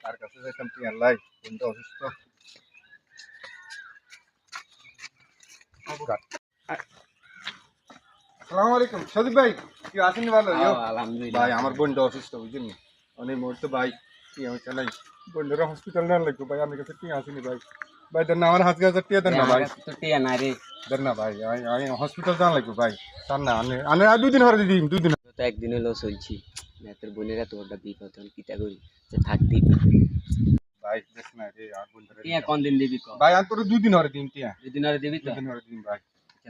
তার কাছে যাইতাম তুই আল্লাহ বন্ধু অসুস্থ। আসসালামু আলাইকুম সদীপ ভাই, কি আছেন? ভালো আলহামদুলিল্লাহ ভাই, আমার বোনটা অসুস্থ বুঝছেন, অনেক মুহূর্তে ভাই কি হচ্ছে নাই, বোনটা হসপিটাল নেওয়ার লাগবে ভাই। আমার কাছে কি আসেনি ভাই, ভাই দেন না আমার হাত গাছ টিয়া দেন না ভাই, তো টিয়া না রে। দেন না ভাই, আমি হসপিটাল যাওয়া লাগবে ভাই। চান না আমি আর 2 দিন হরে দিন 2 দিন। তো একদিন হলো চলছি তোর বোনের এত বড় বিপদ হল কিটা করি যে থাকতেই ভাই দেখ না রে আর বোনটা টিয়া কোন দিন দিবি ক ভাই, আর তোর 2 দিন হরে দিন টিয়া, দুদিন আরে দিবি তো 2 দিন হরে দিন ভাই।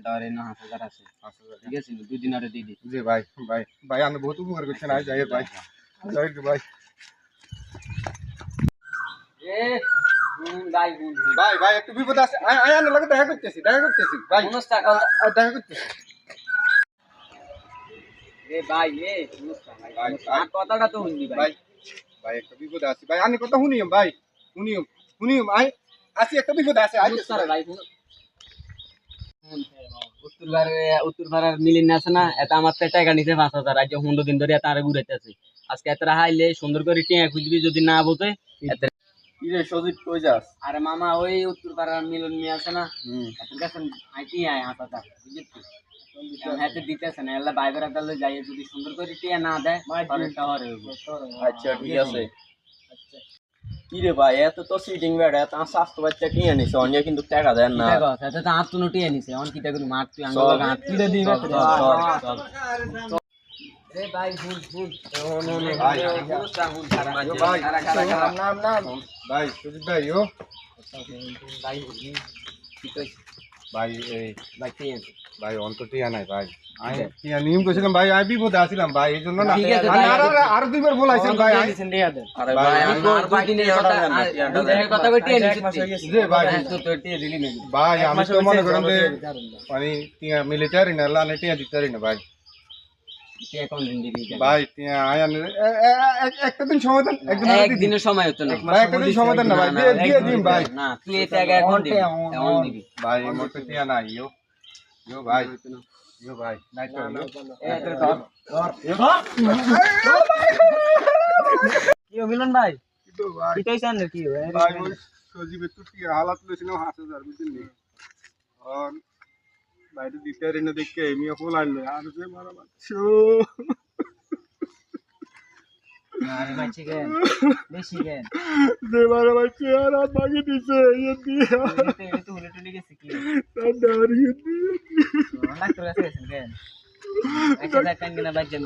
দাঁড়ে না 5000 আছে ঠিক আছে দুদিন আরে দিবি জি ভাই, ভাই ভাই আমি বহুত উপকার করছেন, আই যাই ভাই, যাই ভাই। এ গাই বুন ভাই ভাই একটু বিপদ আছে, আই আই লাগে দেখা করতেছি ভাই, মনস্তা দেখা করতেছি এ ভাই এ মনস্তা ভাই আর কথাটা তো শুনবি ভাই ভাই। ভাই একটা বিপদ আছে ভাই, আমি কথা শুনিম ভাই, শুনিম আই আসি, একটা বিপদ আছে আই মনস্তা ভাই উত্তর পাড়ার মিলিন আছে না, এটা আমার টাকা নিছে 5000 আজ 15 দিন ধরে তারে ঘুরাইতেছে। আজকে এতরা হাইলে সুন্দর করে টিয়া খুঁজবি, যদি না বোঝে কি রে সজিত কই যাস? আরে মামা ওই উত্তর পাড়ার মিলন মিয়া আছে না, এত কাছে আইটি আয় হাতাটা বুঝছিস, হাতে দিতেছে না এলা বাইবের আদালে যাই, যদি সুন্দর করে টিয়া না দেয় তাহলে টাওয়ার হইব। আচ্ছা ঠিক আছে। কি রে ভাই, এত তো সিটিং বেড়া এত স্বাস্থ্য বাচ্চা কিনে নিছে, অন্য কিন্তু টাকা দেন না। দেখো সাথে তো হাত তুনো টিয়া নিছে, অন কিটা করে মার তুই আঙ্গুল চল। হাত তুলে দিবে। চল। রে ভাই হুন ভাই, ভাই নাম ভাই সজিত ভাই ও ভাই কি কইছ ভাই, এই ভাই টিয়া ভাই অন্তটিয়া নাই ভাই, আমি টিয়া নিয়ম কইছিলাম ভাই, আমি বিপদে আছিলাম ভাই, এই জন্য না ঠিক আছে আমি ভাই, আর 2 বার বলাইছেন ভাই। আরে ভাই, ভাই আমি আমার ভাই দিনের টিয়াটা কথা দেন না, টিয়াটা দেন। দুদিনের কথা কই টিয়া নিছিস জি ভাই, তো তোর টিয়া দিলি না ভাই আমি তো মনে করেন যে মানে টিয়া মিলিটারি না লানে টিয়া দিতারি না ভাই। টিয়া কোন দিন দিবি ভাই টিয়া আয়ান একটা দিন সময় দেন, একদিনের সময় হতো না ভাই একটা দিন সময় দেন না ভাই, দিয়ে দিন ভাই। না তুই এটা আগে এখন দিবি এখন দিবি ভাই মোটে টিয়া নাই ইয়ো ভাই, ইয়ো ভাই নাই তো কি মিলন ভাই, ইয়ো ভাই। কি কইছেন কি ভাই ওই সজীবের তো টিয়া হালাত লইছিলাম 5000 বুঝছেন নি, আর বাইরে দিতারি না দেখে এমনি পোলাইল আর যে মারা বাচ্চো আরে মাছি কেন বেশি কেন যে মারা বাচ্চো আর হাত ভাঙি দিছে ইয়ে দিয়ে তো উলে টুলে গেছে কি তার দাঁড়িয়ে দিয়ে ডাক্তার কাছে গেছেন কেন একটা কান কিনা বাজছেন